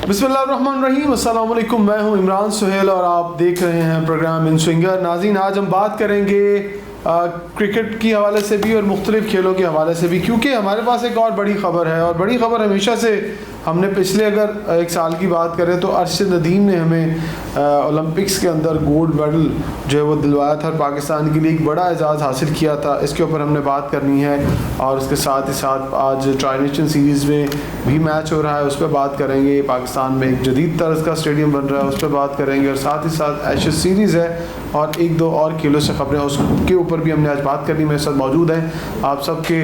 बिस्मिल्लाहिर्रहमानिर्रहीम, अस्सलाम वालेकुम। मैं हूं इमरान सुहेल और आप देख रहे हैं प्रोग्राम इन स्विंगर। नाज़रीन, आज हम बात करेंगे क्रिकेट की हवाले से भी और मुख्तलिफ खेलों के हवाले से भी, क्योंकि हमारे पास एक और बड़ी ख़बर है। और बड़ी ख़बर हमेशा से हमने पिछले अगर एक साल की बात करें तो अरशद नदीम ने हमें ओलंपिक्स के अंदर गोल्ड मेडल जो है वो दिलवाया था और पाकिस्तान के लिए एक बड़ा एजाज़ हासिल किया था। इसके ऊपर हमने बात करनी है और उसके साथ ही साथ आज ट्राई नेशन सीरीज़ में भी मैच हो रहा है, उस पर बात करेंगे। पाकिस्तान में एक जदीद तर्ज का स्टेडियम बन रहा है, उस पर बात करेंगे। और साथ ही साथ एशेज़ सीरीज़ है और एक दो और खेलों से खबरें, उसके ऊपर भी हमने आज बात करनी। मेरे साथ मौजूद हैं आप सबके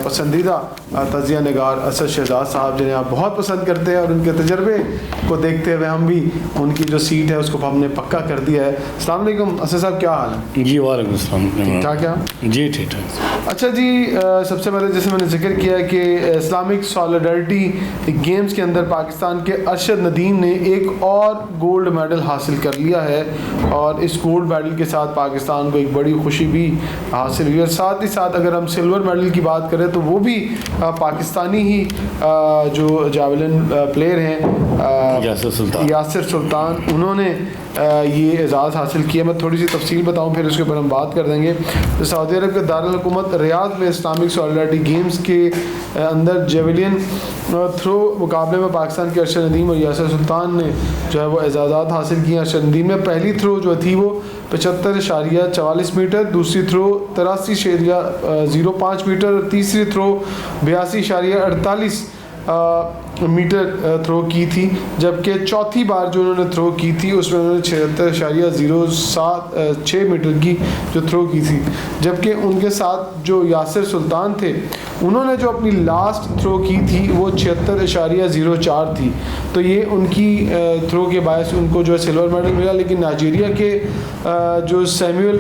पसंदीदा तजिया निगार असद शहजाद साहब, जिन्हें आप बहुत पसंद करते हैं और उनके तजर्बे को देखते हुए हम भी उनकी जो सीट है उसको हमने पक्का कर दिया है। अस्सलाम वालेकुम असद साहब, क्या हाल है? जी वालेकुम अस्सलाम। ठीक ठाक क्या? जी ठीक ठाक। अच्छा जी, सबसे पहले जैसे मैंने जिक्र किया है कि इस्लामिक सॉलिडारिटी गेम्स के अंदर पाकिस्तान के अरशद नदीम ने एक और गोल्ड मेडल हासिल कर लिया है और इस गोल्ड मेडल के साथ पाकिस्तान को एक बड़ी खुशी भी हासिल हुई। और साथ ही साथ अगर हम सिल्वर मेडल की बात करें तो वो भी पाकिस्तानी ही जो जावलिन प्लेयर हैं यासिर सुल्तान, उन्होंने ये एजाज़ हासिल किया। मैं थोड़ी सी तफसील बताऊं फिर उसके ऊपर हम बात कर देंगे। तो सऊदी अरब के दारुल हुकूमत रियाद में इस्लामिक सॉलिडारिटी गेम्स के अंदर जेवलिन थ्रो मुकाबले में पाकिस्तान के अरशद नदीम और यासिर सुल्तान ने जो है वो एजाज़ात हासिल किए। अरशद नदीम में पहली थ्रो जो थी वो 75.44 मीटर, दूसरी थ्रो 83.05 मीटर, तीसरी थ्रो 82.48 मीटर थ्रो की थी। जबकि चौथी बार जो उन्होंने थ्रो की थी उसमें उन्होंने 76.06 मीटर की जो थ्रो की थी। जबकि उनके साथ जो यासिर सुल्तान थे उन्होंने जो अपनी लास्ट थ्रो की थी वो 76.04 थी। तो ये उनकी थ्रो के बायस उनको जो है सिल्वर मेडल मिला। लेकिन नाइजीरिया के जो सैमुअल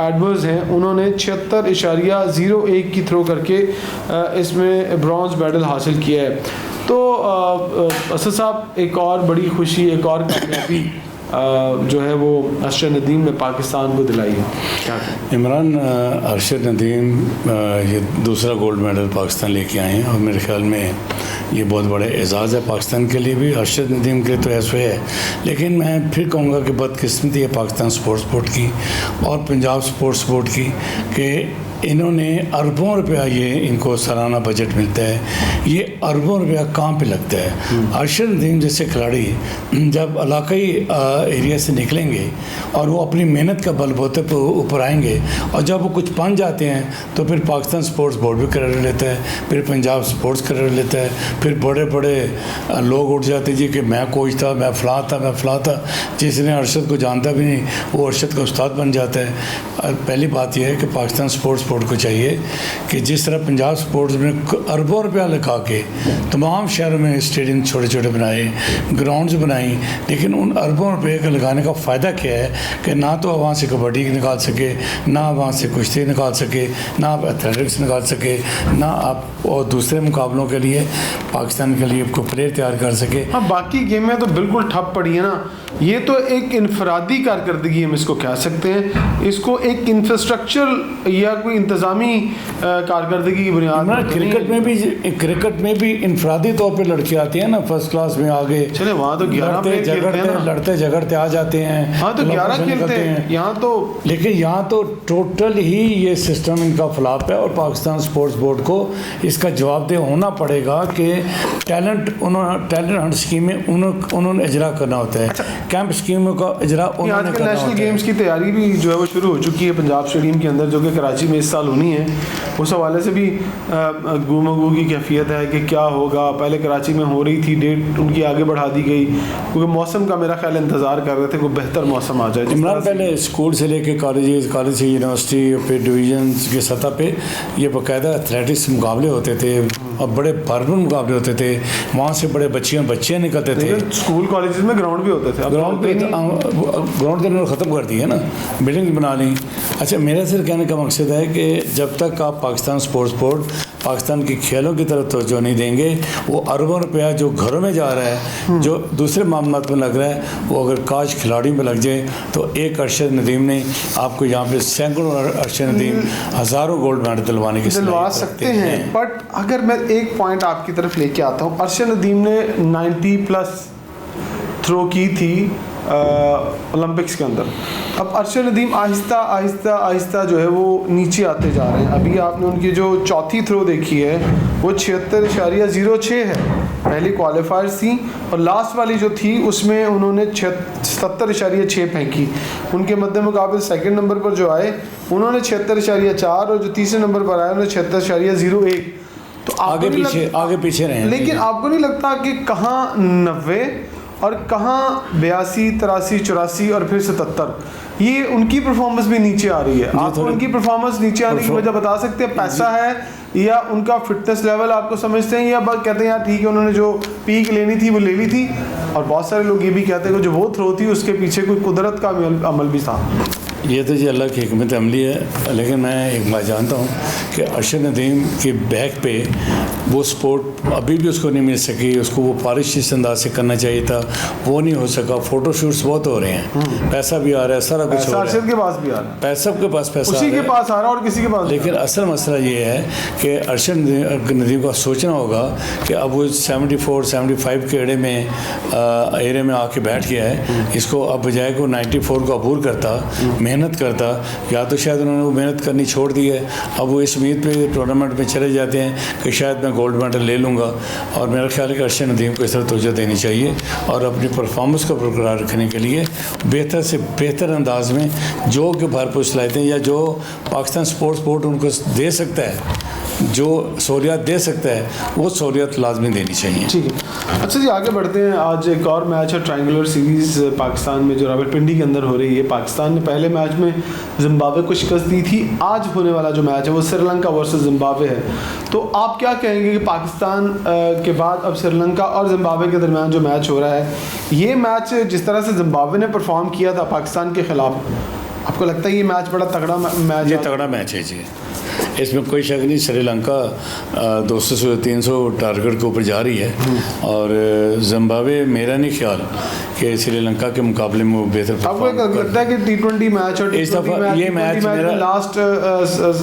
एडवर्ड्स हैं उन्होंने 76.01 की थ्रो करके इसमें ब्रॉन्ज मेडल हासिल किया है। तो असद साहब, एक और बड़ी खुशी, एक और कामयाबी जो है वो अरशद नदीम ने पाकिस्तान को दिलाई है, क्या कहें? इमरान, अरशद नदीम ये दूसरा गोल्ड मेडल पाकिस्तान लेके आए हैं और मेरे ख्याल में ये बहुत बड़ा एजाज़ है पाकिस्तान के लिए भी। अरशद नदीम के लिए तो ऐसे है, लेकिन मैं फिर कहूँगा कि बदकिस्मती है पाकिस्तान स्पोर्ट्स बोर्ड की और पंजाब स्पोर्ट्स बोर्ड की कि इन्होंने अरबों रुपया, ये इनको सालाना बजट मिलता है, ये अरबों रुपया कहाँ पे लगता है। अरशद नदीम जैसे खिलाड़ी जब इलाकाई एरिया से निकलेंगे और वो अपनी मेहनत का बलबूते पर ऊपर आएंगे और जब वो कुछ बन जाते हैं तो फिर पाकिस्तान स्पोर्ट्स बोर्ड भी क्रेडिट लेता है, फिर पंजाब स्पोर्ट्स क्रेडिट लेता है, फिर बड़े बड़े लोग उठ जाते जी कि मैं कोच था, मैं फ़लाँ था। जिसने अरशद को जानता भी नहीं वो अरशद का उस्ताद बन जाता है। पहली बात यह है कि पाकिस्तान स्पोर्ट्स बोर्ड को चाहिए कि जिस तरह पंजाब स्पोर्ट्स में अरबों रुपया लगा के तमाम शहरों में स्टेडियम छोटे छोटे बनाए, ग्राउंड्स बनाई, लेकिन उन अरबों रुपये का लगाने का फ़ायदा क्या है कि ना तो वहाँ से कबड्डी निकाल सके, ना वहाँ से कुश्ती निकाल सके, ना आप एथलेटिक्स निकाल सके, ना आप और दूसरे मुकाबलों के लिए पाकिस्तान के लिए आपको प्लेयर तैयार कर सके। हाँ, बाकी गेमें तो बिल्कुल ठप पड़ी है ना। ये तो एक इनफरादी कारकर्दगी हम इसको कह सकते हैं, इसको एक इंफ्रास्ट्रक्चर या कोई इंतज़ामी कारकर्दगी की बुनियाद पर। क्रिकेट में भी इनफरादी तौर पे लड़के आती हैं ना, फर्स्ट क्लास में आगे चले वहाँ तो 11 लड़ते झगड़ते आ जाते हैं। हाँ, तो 11 खेलते हैं यहाँ तो, लेकिन यहाँ तो टोटल ही ये सिस्टम इनका फ्लॉप है और पाकिस्तान स्पोर्ट्स बोर्ड को इसका जवाबदेह होना पड़ेगा कि टैलेंट हंट स्कीमें उन्होंने इजरा करना होता है। कैंप स्कीमों का इजरा उन्होंने करना होता है। नेशनल गेम्स की तैयारी भी जो है वो शुरू हो चुकी है पंजाब स्टेडियम के अंदर, जो कि कराची में इस साल होनी है। उस हवाले से भी गुमगू की कैफियत है कि क्या होगा। पहले कराची में हो रही थी, डेट उनकी आगे बढ़ा दी गई क्योंकि मौसम का मेरा ख्याल इंतज़ार कर रहे थे कोई बेहतर मौसम आ जाए। इमरान, पहले स्कूल से लेके कॉलेज से यूनिवर्सिटी पे डिवीजन की सतह पे ये बाकायदा एथलेटिक्स मुकाबले होते थे और बड़े भरपूर मुकाबले होते थे। वहाँ से बड़े बच्चे निकलते थे। स्कूल कॉलेज में ग्राउंड भी होते थे। ग्राउंड तो उन्होंने ख़त्म कर दी है ना, बिल्डिंग बना ली। अच्छा, मेरा सिर्फ कहने का मकसद है कि जब तक आप पाकिस्तान स्पोर्ट्स बोर्ड पाकिस्तान के खेलों की तरफ तवज्जो नहीं देंगे, वो अरबों रुपया जो घरों में जा रहा है, जो दूसरे मामलात में लग रहा है, वो अगर काश खिलाड़ियों में लग जाए तो एक अरशद नदीम ने आपको यहाँ पे सैकड़ों अरशद नदीम हज़ारों गोल्ड मेडल दिलवाने की दिलवा सकते हैं। बट अगर मैं एक पॉइंट आपकी तरफ लेके आता हूँ, अरशद नदीम ने 90+ थ्रो की थी ओलंपिक्स के अंदर। अब अरशद नदीम आहिस्ता आहिस्ता आहिस्ता जो है वो नीचे आते जा रहे हैं। अभी आपने उनकी जो चौथी थ्रो देखी है वो 76.06 है, पहली क्वालिफायर्स थी, और लास्ट वाली जो थी उसमें उन्होंने 77.6 फेंकी। उनके मध्य मुकाबले सेकंड नंबर पर जो आए उन्होंने 76.4, और जो तीसरे नंबर पर आए उन्होंने 76.01। तो आगे पीछे रहे। लेकिन आपको नहीं लगता कि कहाँ 90 और कहाँ 82, 83, 84 और फिर 77, ये उनकी परफॉर्मेंस भी नीचे आ रही है? आप उनकी परफॉर्मेंस नीचे आने की वजह बता सकते हैं? पैसा है या उनका फिटनेस लेवल आपको समझते हैं, या बस कहते हैं यार ठीक है उन्होंने जो पीक लेनी थी वो ले ली थी? और बहुत सारे लोग ये भी कहते हैं कि जो वो थ्रो थी उसके पीछे कोई कुदरत का अमल भी था। ये तो जी अल्लाह की हिकमत अमली है, लेकिन मैं एक बात जानता हूँ कि अरशद नदीम के बैक पे वो स्पोर्ट अभी भी उसको नहीं मिल सकी। उसको वो पारिश इस अंदाज से करना चाहिए था, वो नहीं हो सका। फ़ोटो शूट्स बहुत हो रहे हैं, पैसा भी आ रहा है, सारा कुछ हो रहा है, अरशद के पास भी आ रहा है, पैसा के पास पैसा उसी के पास आ रहा है और किसी के पास। लेकिन असल मसला ये है कि अरशद नदीम को सोचना होगा कि अब वो 74, 75 के एरे में आके बैठ गया है। इसको अब बजाय को 94 को अबूर करता, मेहनत करता, या तो शायद उन्होंने वो मेहनत करनी छोड़ दी है। अब वो इस उम्मीद पे टूर्नामेंट में चले जाते हैं कि शायद मैं गोल्ड मेडल ले लूँगा। और मेरा ख्याल है कि अरशद नदीम को इस तरह तवज्जो देनी चाहिए और अपनी परफॉर्मेंस को बरकरार रखने के लिए बेहतर से बेहतर अंदाज में जो कि भरपूर सलाहियतें या जो पाकिस्तान स्पोर्ट उनको दे सकता है, जो सहूलियत दे सकता है, वो सहूलियत लाजमी देनी चाहिए। ठीक है, अच्छा जी आगे बढ़ते हैं। आज एक और मैच है, ट्रायंगुलर सीरीज़ पाकिस्तान में जो रावलपिंडी के अंदर हो रही है। पाकिस्तान ने पहले मैच में जिम्बाब्वे को शिकस्त दी थी। आज होने वाला जो मैच है वो श्रीलंका वर्सेस जिम्बाब्वे है। तो आप क्या कहेंगे कि पाकिस्तान के बाद अब श्रीलंका और जिम्बाब्वे के दरमियान जो मैच हो रहा है, ये मैच जिस तरह से जिम्बाब्वे ने परफॉर्म किया था पाकिस्तान के ख़िलाफ़, आपको लगता है ये मैच बड़ा तगड़ा मैच? ये तगड़ा मैच है जी, इसमें कोई शक नहीं। श्रीलंका 200 से 300 टारगेट के ऊपर जा रही है, और जिम्बाब्वे मेरा नहीं ख्याल कि श्रीलंका के मुकाबले में वो बेहतर। आपको लगता है कि T20 मैच और इस दफ़ा ये मैच मेरा लास्ट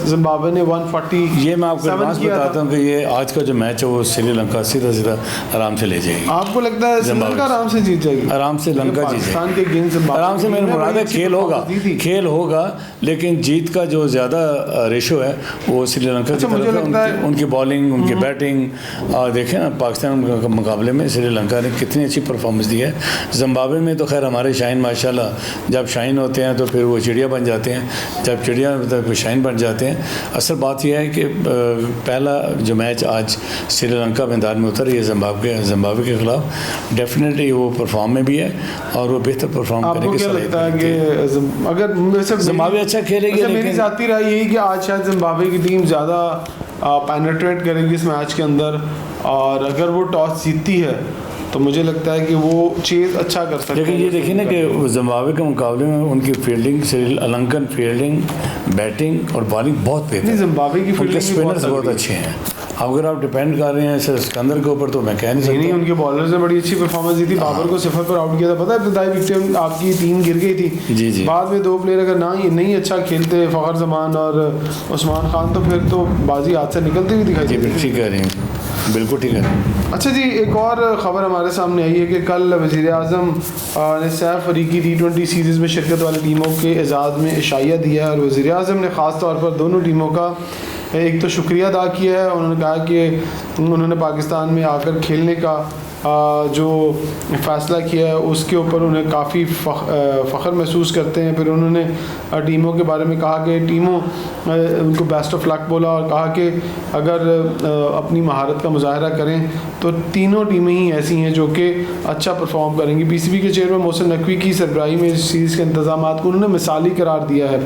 जिम्बाब्वे ने 140, ये मैं आपको एडवांस बताता हूँ कि ये आज का जो मैच है वो श्रीलंका सीधा आराम से ले जाएगी। आपको लगता है श्रीलंका आराम से जीत जाएगी? आराम से लंका जीत जाएगी आराम से। मेरा मुराद है खेल होगा, लेकिन जीत का जो ज़्यादा रेशो है वो श्रीलंका की तरफ है। उनकी बॉलिंग, उनकी बैटिंग, और देखें ना पाकिस्तान के मुकाबले में श्रीलंका ने कितनी अच्छी परफॉर्मेंस दी है। जिम्बाब्वे में तो खैर हमारे शाइन माशाल्लाह जब शाइन होते हैं तो फिर वो चिड़िया बन जाते हैं, जब चिड़िया तो शाइन बन जाते हैं। असल बात यह है कि पहला जो मैच आज श्रीलंका मैदान में उतर, ये जिम्बाब्वे के ख़िलाफ़ डेफिनेटली वो परफॉर्म में भी है और वो बेहतर परफॉर्म करने की सलाहियत है कि अगर जिम्बाब्वे अच्छा खेलेगी। मेरी ज़ाती राय यही कि आज शायद जिम्बाब्वे की टीम ज़्यादा पेनिट्रेट करेगी इस मैच के अंदर, और अगर वो टॉस जीतती है तो मुझे लगता है कि वो चीज़ अच्छा कर सकते हैं। लेकिन ये देखिए ना कि जिम्बाब्वे के मुकाबले में उनकी फील्डिंग, श्रीलंकन फील्डिंग, बैटिंग और बॉलिंग बहुत बेहतर है। जिम्बाब्वे की फील्डिंग स्पिनर्स बहुत अच्छे हैं। अगर आप डिपेंड कर रहे हैं सिकंदर के ऊपर तो मैं कह नहीं सकता। नहीं, उनके बॉलर्स ने बड़ी अच्छी परफॉर्मेंस दी थी। बाबर को 0 पर आउट किया था, पता है इब्तिदाई विकेट आपकी 3 गिर गई थी। जी। बाद में 2 प्लेयर अगर नहीं अच्छा खेलते, फ़खर जमान और उस्मान खान, तो फिर तो बाजी हाथ से निकलती हुई दिखाई देती। ठीक कह रही हैं, बिल्कुल ठीक है। अच्छा जी, एक और ख़बर हमारे सामने आई है कि कल वज़ीर-ए-आज़म ने सैफ अफ्रीदी T20 सीरीज़ में शिरकत वाली टीमों के एजाज़ में इशाइया दिया है, और वज़ीर-ए-आज़म ने ख़ास तौर पर दोनों टीमों का एक तो शुक्रिया अदा किया है। उन्होंने कहा कि उन्होंने पाकिस्तान में आकर खेलने का जो फ़ैसला किया है उसके ऊपर उन्हें काफ़ी फ़ख्र महसूस करते हैं। फिर उन्होंने टीमों के बारे में कहा कि टीमों उनको बेस्ट ऑफ लक बोला, और कहा कि अगर अपनी महारत का मुजाहरा करें तो तीनों टीमें ही ऐसी हैं जो कि अच्छा परफॉर्म करेंगी। PCB के चेयरमैन मोहसिन नकवी की सरबराही में इस सीरीज़ के इंतजाम को उन्होंने मिसाली करार दिया है।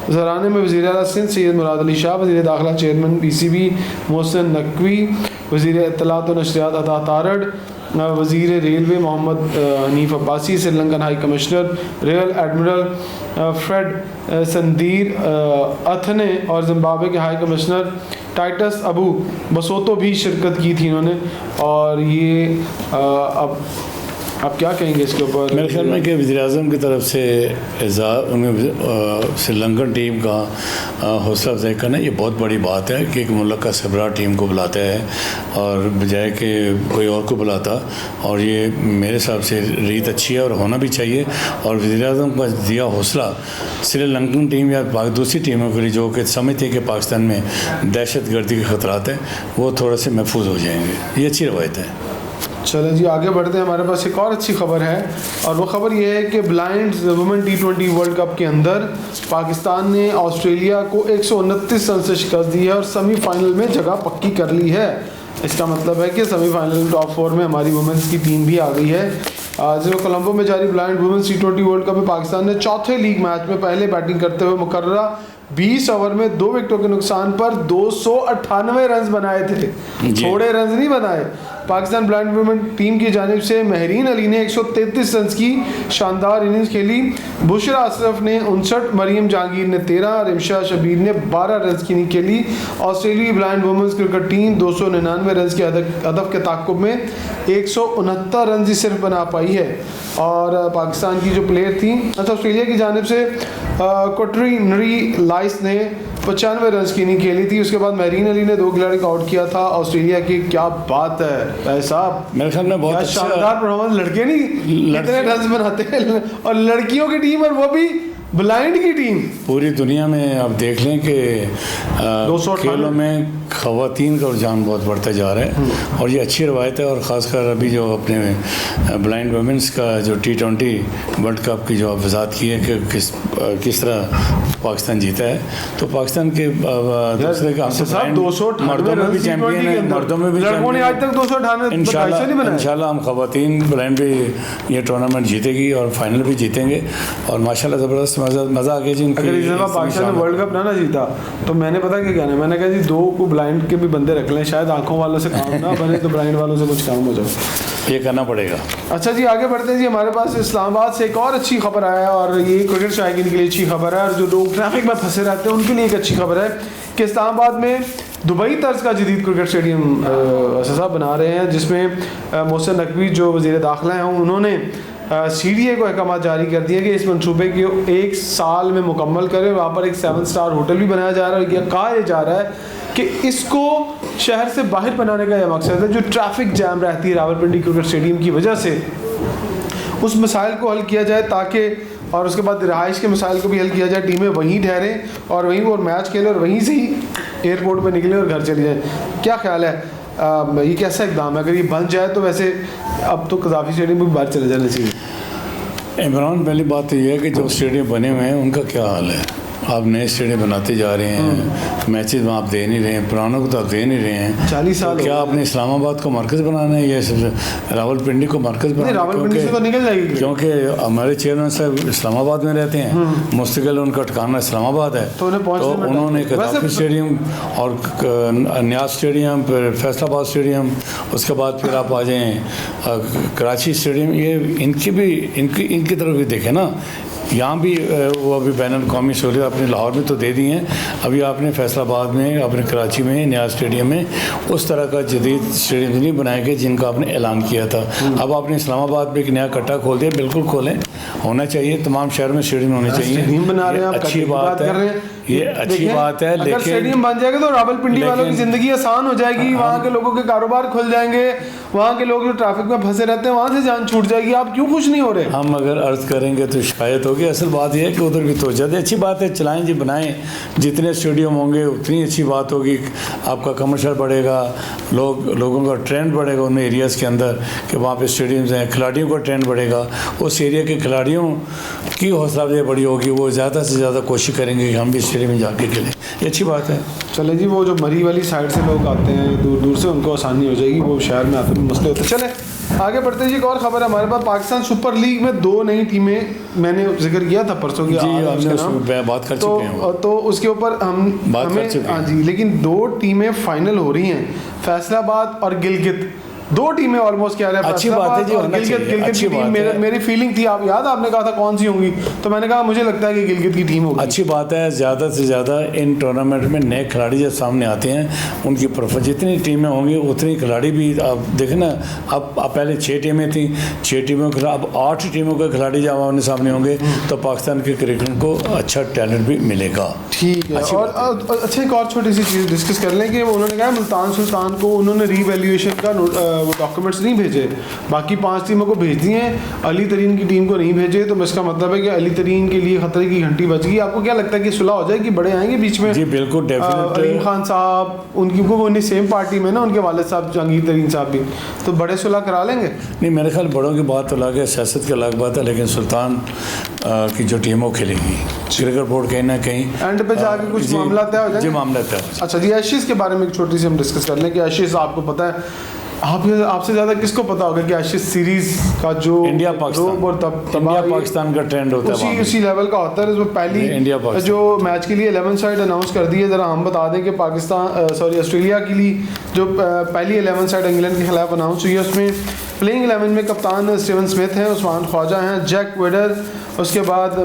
ज़राने में वज़ीर आला सिंध सैयद मुराद अली शाह, वज़ीर दाखिला चेयरमैन PCB मोहसिन नकवी, वज़ीर इत्तलात व नशरियात अता तारड़, वज़ीर railway Mohammad Hanif Abbasi, Sri Lankan high commissioner rear admiral Fred संदीर अथने और जिम्बाब्वे के high commissioner Titus Abu Basutu भी शिरकत की थी इन्होंने। और ये अब क्या कहेंगे इसके ऊपर? मेरे ख्याल में कि वज़ीर-ए-आज़म की तरफ से श्रीलंकन टीम का हौसला अफजाई करना ये बहुत बड़ी बात है कि एक मुल्क का सरबराह टीम को बुलाता है और बजाय कि कोई और को बुलाता, और ये मेरे हिसाब से रीत अच्छी है और होना भी चाहिए। और वज़ीर-ए-आज़म का दिया हौसला श्रीलंकन टीम या दूसरी टीमों के लिए जो कि समझती है कि पाकिस्तान में दहशत गर्दी के ख़तरात हैं, वो थोड़े से महफूज हो जाएंगे। ये अच्छी रवायत है। चलें जी आगे बढ़ते हैं। हमारे पास एक और अच्छी खबर है, और वो खबर ये है कि blinds women T20 world cup के अंदर पाकिस्तान ने ऑस्ट्रेलिया को 129 रन से शिकस्त दी है और सेमीफाइनल में जगह पक्की कर ली है। इसका मतलब है कि सेमीफाइनल टॉप 4 में हमारी वुमेन्स की टीम भी आ गई है। जो कोलंबो में जारी blind women's T20 world cup में पाकिस्तान ने चौथे लीग मैच में पहले बैटिंग करते हुए मुकर्ररा 20 ओवर में 2 विकेटों के नुकसान पर 298 रन बनाए थे। थोड़े रन नहीं बनाए। पाकिस्तान ब्लाइंड वुमेन टीम की जानिब से महरीन अली ने 133 रन की शानदार इनिंग्स खेली। बुशरा अशरफ ने 59, मरियम जहांगीर ने 13, रिमशा शबीर ने 12 रन की इनिंग खेली। ऑस्ट्रेलियाई blind womens cricket team 299 run के हदफ के ताक़ुब में 169 रन ही सिर्फ बना पाई है। और पाकिस्तान की जो प्लेयर थी, अच्छा ऑस्ट्रेलिया की जानिब से कोटरी नरी लाइस ने 95 रन की इनिंग खेली थी। उसके बाद महरीन अली ने 2 खिलाड़ी को आउट किया था ऑस्ट्रेलिया की। क्या बात है भाई साहब, मेरे ख्याल में बहुत शानदार परफॉर्मेंस। लड़के नहीं कितने रन बनाते हैं, और लड़कियों की टीम, और वो भी ब्लाइंड की टीम। पूरी दुनिया में आप देख लें कि खेलों में ख़वातीन का रुझान बहुत बढ़ता जा रहा है, और ये अच्छी रवायत है। और ख़ासकर अभी जो अपने ब्लाइंड वुमेंस का जो T20 वर्ल्ड कप की जो वजाहत की है कि किस तरह पाकिस्तान जीता है, तो पाकिस्तान के दूसरे का मर्दों में भी चैंपियन है, मर्दों में भी लड़कों ने आज तक 298 इंशाल्लाह हम ख़वातीन ब्लाइंड भी ये टूर्नामेंट जीतेगी और फाइनल भी जीतेंगे। और माशाल्लाह ज़बरदस्त मज़ा आ गया जी। अगर इस दफ़ा पाकिस्तान ने वर्ल्ड कप ना जीता तो मैंने पता क्या कहना है, मैंने कहा जी 2 को ब्लाइंड के भी बंदे रख लें, शायद आंखों वालों से काम ना बने तो ब्लाइंड वालों से कुछ काम हो जाए। ये करना पड़ेगा। अच्छा जी आगे बढ़ते हैं जी। हमारे पास इस्लामाबाद से एक और अच्छी खबर आया है, और ये क्रिकेट शायकीन के लिए अच्छी खबर है, और जो लोग ट्रैफिक में फंसे रहते हैं उनके लिए एक अच्छी खबर है कि इस्लामाबाद में दुबई तर्ज का जदीद क्रिकेट स्टेडियम साहब बना रहे हैं, जिसमें मोहसिन नकवी जो वज़ीर दाखिला हैं उन्होंने CDA को अहकाम जारी कर दिए कि इस मनसूबे को 1 साल में मुकम्मल करें। वहाँ पर एक 7 स्टार होटल भी बनाया जा रहा है, और यह कहा जा रहा है कि इसको शहर से बाहर बनाने का यह मकसद है। जो ट्रैफिक जैम रहती है रावलपिंडी क्रिकेट स्टेडियम की वजह से, उस मसाइल को हल किया जाए, ताकि और उसके बाद रहाइश के मसाइल को भी हल किया जाए। टीमें वहीं ठहरें और वहीं वो मैच खेलें और वहीं से ही एयरपोर्ट पर निकलें और घर चली जाएँ। क्या ख्याल है, ये कैसा इकदाम है? अगर ये बन जाए तो वैसे अब तो कज़ाफ़ी स्टेडियम भी बाहर चले जाना चाहिए। इमरान, पहली बात तो ये है कि जो स्टेडियम बने हुए हैं उनका क्या हाल है। आप नए स्टेडियम बनाते जा रहे हैं, मैचेस में आप दे नहीं रहे हैं, पुरानों को तो आप दे नहीं रहे हैं। 40 साल तो क्या आपने इस्लामाबाद को मरकज़ बनाना है या रावलपिंडी को मरकज़ बनाना है? रावलपिंडी से तो निकल जाएगी, क्योंकि हमारे चेयरमैन साहब इस्लामाबाद में रहते हैं, मुस्तकिल उनका ठिकाना इस्लामाबाद है, तो उन्होंने कज़ाफ़ी स्टेडियम और न्याज स्टेडियम, फिर फैसलाबाद स्टेडियम, उसके बाद फिर आप आ जाएँ कराची स्टेडियम। ये इनकी तरफ भी देखें ना, यहाँ भी वो अभी बैन अवी सहूलियत अपने लाहौर में तो दे दी हैं, अभी आपने फैसलाबाद में, अपने कराची में, न्याज स्टेडियम में उस तरह का जदीद स्टेडियम नहीं बनाए गए जिनका आपने ऐलान किया था। अब आपने इस्लामाबाद में एक नया कट्टा खोल दिया, बिल्कुल खोलें, होना चाहिए, तमाम शहर में स्टेडियम होने चाहिए। बना रहे हैं, अच्छी बात है, ये अच्छी बात है। लेकिन स्टेडियम बन जाएगा तो रावलपिंडी वालों की ज़िंदगी आसान हो जाएगी, वहाँ के लोगों के कारोबार खुल जाएंगे, वहाँ के लोग जो ट्रैफिक में फंसे रहते हैं वहाँ से जान छूट जाएगी। आप क्यों खुश नहीं हो रहे? हम अगर अर्ज करेंगे तो शिकायत होगी। असल बात यह है कि उधर भी तो ज़्यादा अच्छी बात है, चलाएं जी, बनाएं, जितने स्टेडियम होंगे उतनी अच्छी बात होगी, आपका कमर्शियल बढ़ेगा, लोगों का ट्रेंड बढ़ेगा उन एरियाज़ के अंदर कि वहाँ पे स्टेडियम्स हैं, खिलाड़ियों का ट्रेंड बढ़ेगा, उस एरिया के खिलाड़ियों की हौसला अफजाई बड़ी होगी, वो ज़्यादा से ज़्यादा कोशिश करेंगे कि हम भी स्टेडियम में जाके खेलें। ये अच्छी बात है। चले जी, वो जो मरी वाली साइड से लोग आते हैं दूर दूर से, उनको आसानी हो जाएगी, वो शहर में आते हैं मसले होते हैं। चले आगे बढ़ते हैं जी। एक और खबर है हमारे पास, पाकिस्तान सुपर लीग में 2 नई टीमें, मैंने जिक्र किया था परसों की, बात कर चुके हैं, तो उसके ऊपर हमें हाँ जी, लेकिन 2 टीमें फाइनल हो रही हैं, फैसलाबाद और गिलगित। 2 टीमें ऑलमोस्ट कह रहे हैं, अच्छी बात है जी, होना चाहिए, गिलगित अच्छी की टीम। बात है। मेरी फीलिंग थी, आप याद आपने कहा था कौन सी होंगी, तो मैंने कहा मुझे लगता है कि गिलगित की टीम होगी। अच्छी बात है, ज़्यादा से ज़्यादा इन टूर्नामेंट में नए खिलाड़ी जब सामने आते हैं उनकी जितनी टीमें होंगी उतनी खिलाड़ी भी आप देखें ना। अब पहले 6 टीमें थी, 6 टीमों के अब 8 टीमों के खिलाड़ी जब आमने सामने होंगे तो पाकिस्तान के क्रिकेट को अच्छा टैलेंट भी मिलेगा। ठीक है। और अच्छा एक और छोटी सी चीज़ डिस्कस कर लें कि उन्होंने कहा मुल्तान सुल्तान को उन्होंने रीवैल्यूएशन का वो डॉक्यूमेंट्स नहीं भेजे, बाकी 5 टीमों को भेज दिए हैं, अली तरीन की टीम को नहीं भेजे। तो इसका मतलब है कि अली तरीन के लिए खतरे की घंटी बज गई। आपको क्या लगता है कि सुलह हो जाएगी, बड़े आएंगे बीच में? जी बिल्कुल, डेफिनेट। अलीम खान साहब उनकी वो उन्हीं सेम पार्टी में ना, उनके वालिद साहब जहांगीर तरीन साहब भी, तो बड़े सुलह करा लेंगे? नहीं, मेरे ख्याल बड़ों की बात तो अलग है, सियासत की अलग बात है, लेकिन सुल्तान की जो टीमों खेलेंगी, क्रिकेट बोर्ड कहीं ना कहीं एंड पे जाके कुछ मामला तय हो जाएंगे। जी मामला तय। अच्छा जी, एशेज के बारे में एक छोटी सी हम डिस्कस कर लें कि एशेज आपको पता है, आपसे ज़्यादा किसको पता होगा कि एशेज सीरीज का जो इंडिया पाकिस्तान का ट्रेंड होता है उसी लेवल का होता है। इसमें पहली जो मैच के लिए 11 साइड अनाउंस कर दी है, ज़रा हम बता दें कि ऑस्ट्रेलिया के लिए जो पहली 11 साइड इंग्लैंड के खिलाफ अनाउंस हुई है, उसमें प्लेइंग 11 में कप्तान स्टीवन स्मिथ हैं, उस्मान ख्वाजा हैं, जैक वेडर, उसके बाद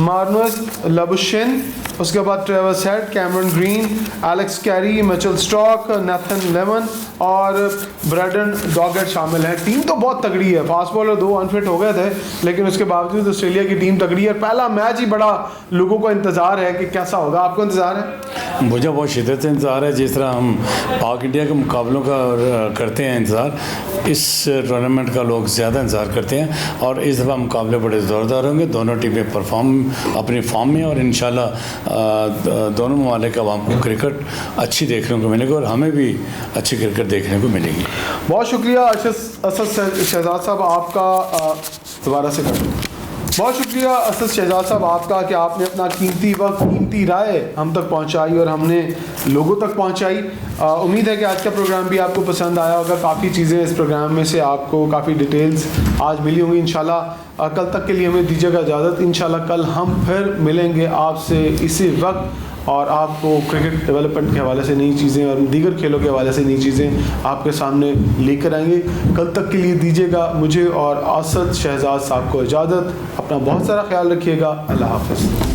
मार्नस लबुशेन, उसके बाद ट्रेवर्स head, Cameron green, Alex Carey, Mitchell stock, Nathan lemon और ब्रैडन डॉगेट शामिल हैं। टीम तो बहुत तगड़ी है, फास्ट बॉलर 2 अनफिट हो गए थे, लेकिन उसके बावजूद ऑस्ट्रेलिया की टीम तगड़ी है। पहला मैच ही बड़ा लोगों को इंतज़ार है कि कैसा होगा। आपको इंतज़ार है? मुझे बहुत शिद्दत से इंतज़ार है, जिस तरह हम पाक इंडिया के मुकाबलों का करते हैं इंतज़ार, इस टूर्नामेंट का लोग ज़्यादा इंतज़ार करते हैं। और इस दफ़ा मुकाबले बड़े ज़ोरदार होंगे, दोनों टीमें अपनी फॉर्म में, और इंशाल्लाह दोनों ममालिक अवाम को क्रिकेट अच्छी देखने को मिलेगी और हमें भी अच्छी क्रिकेट देखने को मिलेगी। बहुत शुक्रिया असद शहजाद साहब आपका, दोबारा से बहुत शुक्रिया असद शहजाद साहब आपका कि आपने अपना कीमती वक्त, कीमती राय हम तक पहुंचाई और हमने लोगों तक पहुंचाई। उम्मीद है कि आज का प्रोग्राम भी आपको पसंद आया होगा। काफ़ी चीज़ें इस प्रोग्राम में से आपको काफ़ी डिटेल्स आज मिली होंगी। इंशाल्लाह कल तक के लिए हमें दीजिएगा इजाज़त। इंशाल्लाह कल हम फिर मिलेंगे आपसे इसी वक्त और आपको क्रिकेट डेवलपमेंट के हवाले से नई चीज़ें और दीगर खेलों के हवाले से नई चीज़ें आपके सामने लेकर आएंगे। कल तक के लिए दीजिएगा मुझे और असद शहजाद साहब को इजाज़त। अपना बहुत सारा ख्याल रखिएगा। अल्लाह हाफ़िज़।